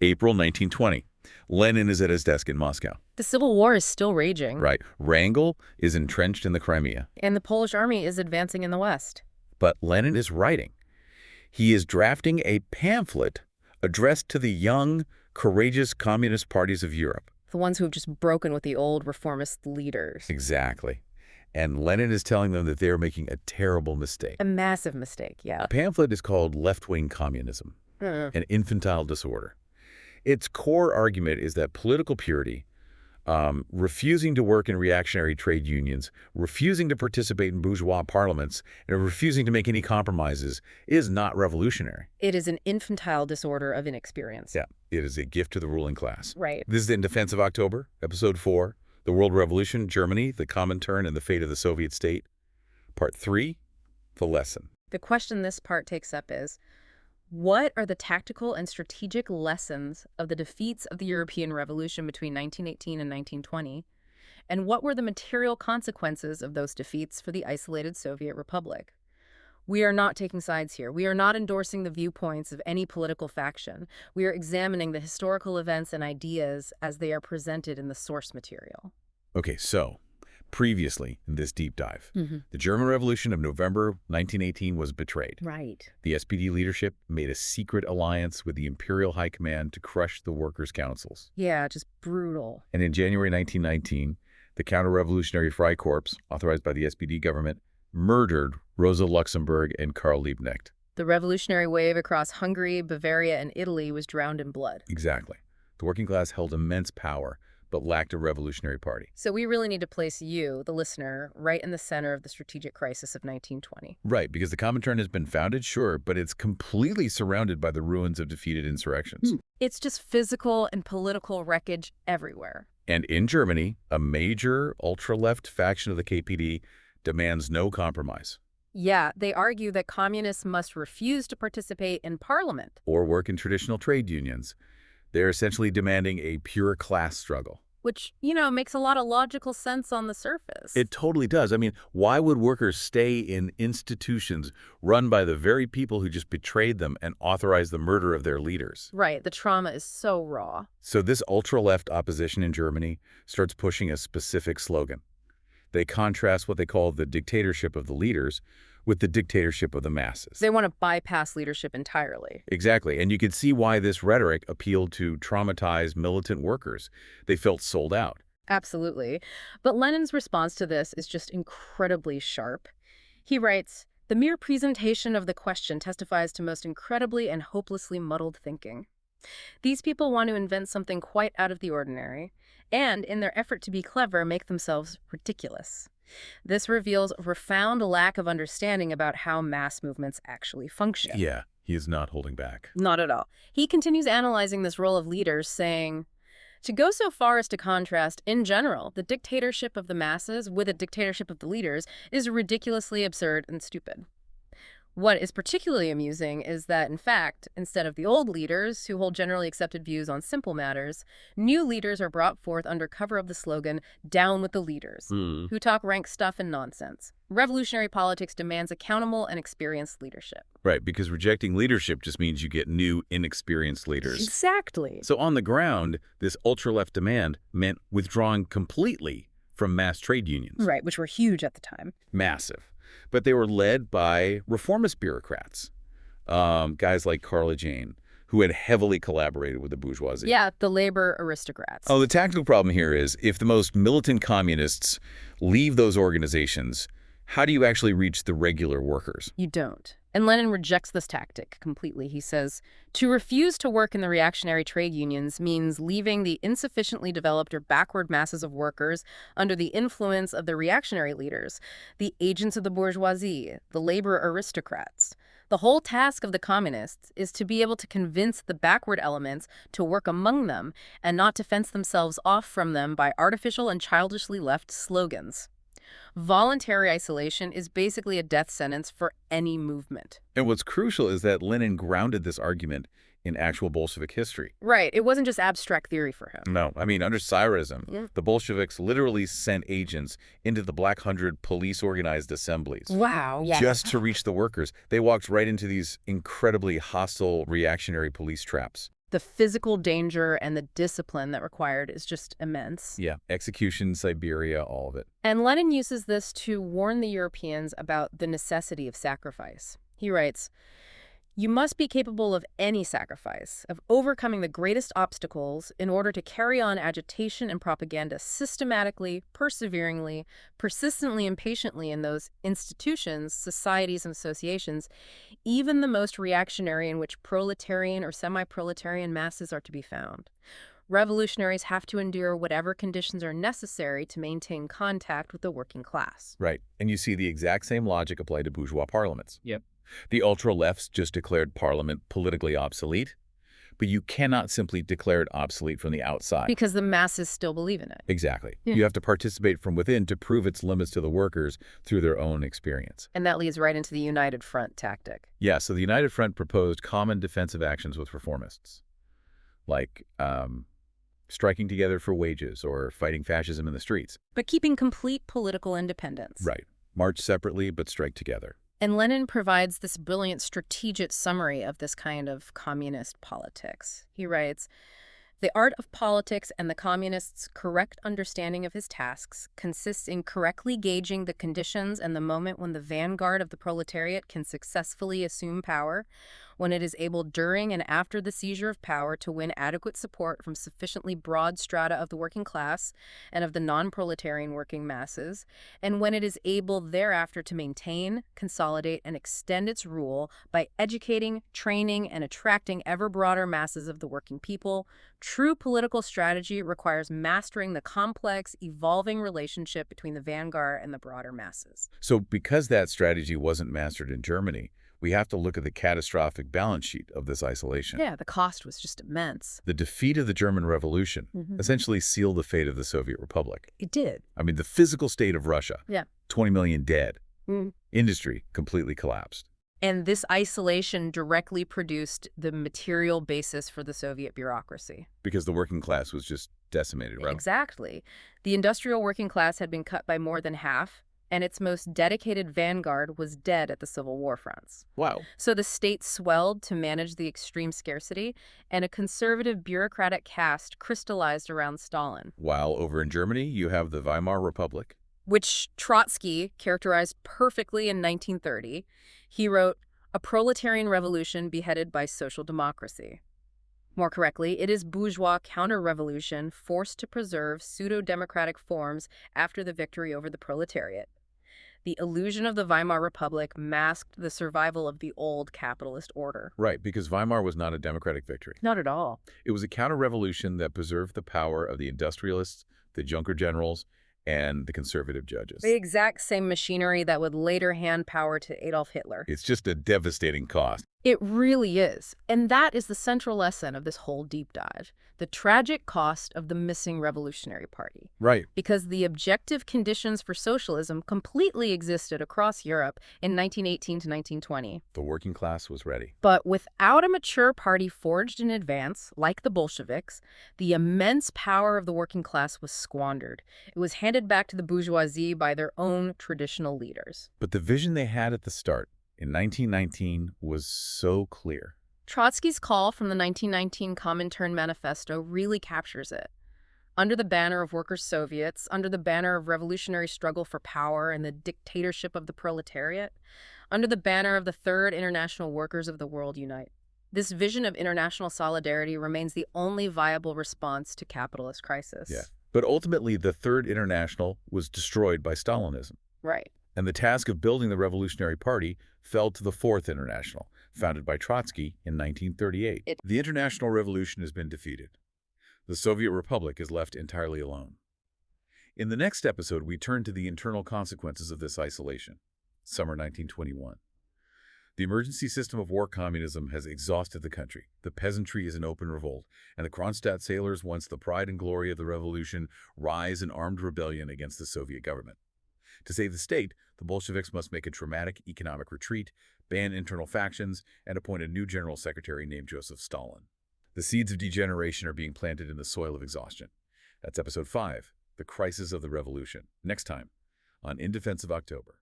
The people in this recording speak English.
April 1920. Lenin is at his desk in Moscow. The Civil War is still raging. Right. Wrangel is entrenched in the Crimea. And the Polish army is advancing in the West. But Lenin is writing. He is drafting a pamphlet addressed to the young, courageous communist parties of Europe. The ones who have just broken with the old reformist leaders. Exactly. And Lenin is telling them that they're making a terrible mistake. A massive mistake, yeah. The pamphlet is called Left-Wing Communism, an infantile disorder. Its core argument is that political purity, refusing to work in reactionary trade unions, refusing to participate in bourgeois parliaments, and refusing to make any compromises is not revolutionary. It is an infantile disorder of inexperience. Yeah, it is a gift to the ruling class. Right. This is In Defense of October, Episode 4, The World Revolution, Germany, the Comintern, and the Fate of the Soviet State. Part 3, The Lesson. The question this part takes up is, what are the tactical and strategic lessons of the defeats of the European Revolution between 1918 and 1920? And what were the material consequences of those defeats for the isolated Soviet Republic? We are not taking sides here. We are not endorsing the viewpoints of any political faction. We are examining the historical events and ideas as they are presented in the source material. Okay, so previously in this deep dive, the German Revolution of November 1918 was betrayed. Right. The SPD leadership made a secret alliance with the Imperial High Command to crush the workers' councils. Yeah, just brutal. And in January 1919, the Counter-Revolutionary Freikorps, authorized by the SPD government, murdered Rosa Luxemburg and Karl Liebknecht. The revolutionary wave across Hungary, Bavaria, and Italy was drowned in blood. Exactly. The working class held immense power, but lacked a revolutionary party. So we really need to place you, the listener, right in the center of the strategic crisis of 1920. Right, because the Comintern has been founded, sure, but it's completely surrounded by the ruins of defeated insurrections. It's just physical and political wreckage everywhere. And in Germany, a major ultra-left faction of the KPD demands no compromise. Yeah, they argue that communists must refuse to participate in parliament. Or work in traditional trade unions. They're essentially demanding a pure class struggle. Which, makes a lot of logical sense on the surface. It totally does. I mean, why would workers stay in institutions run by the very people who just betrayed them and authorized the murder of their leaders? Right, the trauma is so raw. So this ultra-left opposition in Germany starts pushing a specific slogan. They contrast what they call the dictatorship of the leaders with the dictatorship of the masses. They want to bypass leadership entirely. Exactly, and you can see why this rhetoric appealed to traumatized militant workers. They felt sold out. Absolutely. But Lenin's response to this is just incredibly sharp. He writes, "The mere presentation of the question testifies to most incredibly and hopelessly muddled thinking. These people want to invent something quite out of the ordinary, and in their effort to be clever, make themselves ridiculous. This reveals a profound lack of understanding about how mass movements actually function." Yeah, he is not holding back. Not at all. He continues analyzing this role of leaders, saying, "To go so far as to contrast, in general, the dictatorship of the masses with the dictatorship of the leaders is ridiculously absurd and stupid. What is particularly amusing is that, in fact, instead of the old leaders who hold generally accepted views on simple matters, new leaders are brought forth under cover of the slogan, 'Down with the leaders,' who talk rank stuff and nonsense. Revolutionary politics demands accountable and experienced leadership." Right, because rejecting leadership just means you get new, inexperienced leaders. Exactly. So on the ground, this ultra-left demand meant withdrawing completely from mass trade unions. Right, which were huge at the time. Massive. But they were led by reformist bureaucrats, guys like Carla Jane, who had heavily collaborated with the bourgeoisie. Yeah, the labor aristocrats. Oh, the tactical problem here is if the most militant communists leave those organizations, how do you actually reach the regular workers? You don't. And Lenin rejects this tactic completely. He says, "To refuse to work in the reactionary trade unions means leaving the insufficiently developed or backward masses of workers under the influence of the reactionary leaders, the agents of the bourgeoisie, the labor aristocrats. The whole task of the communists is to be able to convince the backward elements to work among them and not to fence themselves off from them by artificial and childishly left slogans. Voluntary isolation is basically a death sentence for any movement." And what's crucial is that Lenin grounded this argument in actual Bolshevik history. Right. It wasn't just abstract theory for him. No, I mean, under Tsarism, the Bolsheviks literally sent agents into the Black Hundred police organized assemblies. Wow. Yeah. Just to reach the workers. They walked right into these incredibly hostile reactionary police traps. The physical danger and the discipline that required is just immense. Yeah, execution, Siberia, all of it. And Lenin uses this to warn the Europeans about the necessity of sacrifice. He writes, "You must be capable of any sacrifice, of overcoming the greatest obstacles in order to carry on agitation and propaganda systematically, perseveringly, persistently, and patiently in those institutions, societies, and associations, even the most reactionary in which proletarian or semi-proletarian masses are to be found. Revolutionaries have to endure whatever conditions are necessary to maintain contact with the working class." Right. And you see the exact same logic apply to bourgeois parliaments. Yep. The ultra-lefts just declared parliament politically obsolete, but you cannot simply declare it obsolete from the outside. Because the masses still believe in it. Exactly. Yeah. You have to participate from within to prove its limits to the workers through their own experience. And that leads right into the United Front tactic. Yeah, so the United Front proposed common defensive actions with reformists, like striking together for wages or fighting fascism in the streets. But keeping complete political independence. Right. March separately, but strike together. And Lenin provides this brilliant strategic summary of this kind of communist politics. He writes, "The art of politics and the communists' correct understanding of his tasks consists in correctly gauging the conditions and the moment when the vanguard of the proletariat can successfully assume power, when it is able during and after the seizure of power to win adequate support from sufficiently broad strata of the working class and of the non-proletarian working masses, and when it is able thereafter to maintain, consolidate, and extend its rule by educating, training, and attracting ever broader masses of the working people. True political strategy requires mastering the complex, evolving relationship between the vanguard and the broader masses." So because that strategy wasn't mastered in Germany, we have to look at the catastrophic balance sheet of this isolation. Yeah, the cost was just immense. The defeat of the German Revolution essentially sealed the fate of the Soviet Republic. It did. I mean, the physical state of Russia, Yeah. 20 million dead, Mm. industry completely collapsed. And this isolation directly produced the material basis for the Soviet bureaucracy. Because the working class was just decimated, right? Exactly. The industrial working class had been cut by more than half, and its most dedicated vanguard was dead at the Civil War fronts. Wow. So the state swelled to manage the extreme scarcity, and a conservative bureaucratic caste crystallized around Stalin, While over in Germany, you have the Weimar Republic. which Trotsky characterized perfectly in 1930. He wrote, "A proletarian revolution beheaded by social democracy." More correctly, it is bourgeois counter-revolution forced to preserve pseudo-democratic forms after the victory over the proletariat. The illusion of the Weimar Republic masked the survival of the old capitalist order. Right, because Weimar was not a democratic victory. Not at all. It was a counter-revolution that preserved the power of the industrialists, the Junker generals, and the conservative judges. The exact same machinery that would later hand power to Adolf Hitler. It's just a devastating cost. It really is. And that is the central lesson of this whole deep dive. The tragic cost of the missing Revolutionary Party. Right. Because the objective conditions for socialism completely existed across Europe in 1918 to 1920. The working class was ready. But without a mature party forged in advance, like the Bolsheviks, the immense power of the working class was squandered. It was handed back to the bourgeoisie by their own traditional leaders. But the vision they had at the start, in 1919, was so clear. Trotsky's call from the 1919 Comintern Manifesto really captures it. Under the banner of workers' Soviets, under the banner of revolutionary struggle for power and the dictatorship of the proletariat, under the banner of the Third International Workers of the World Unite. This vision of international solidarity remains the only viable response to capitalist crisis. Yeah. But ultimately, the Third International was destroyed by Stalinism. Right. And the task of building the Revolutionary Party fell to the Fourth International, founded by Trotsky in 1938. The International Revolution has been defeated. The Soviet Republic is left entirely alone. In the next episode, we turn to the internal consequences of this isolation. Summer 1921. The emergency system of war communism has exhausted the country. The peasantry is in open revolt, and the Kronstadt sailors, once the pride and glory of the revolution, rise in armed rebellion against the Soviet government. To save the state, the Bolsheviks must make a dramatic economic retreat, ban internal factions, and appoint a new general secretary named Joseph Stalin. The seeds of degeneration are being planted in the soil of exhaustion. That's episode 5, The Crisis of the Revolution. Next time on In Defense of October.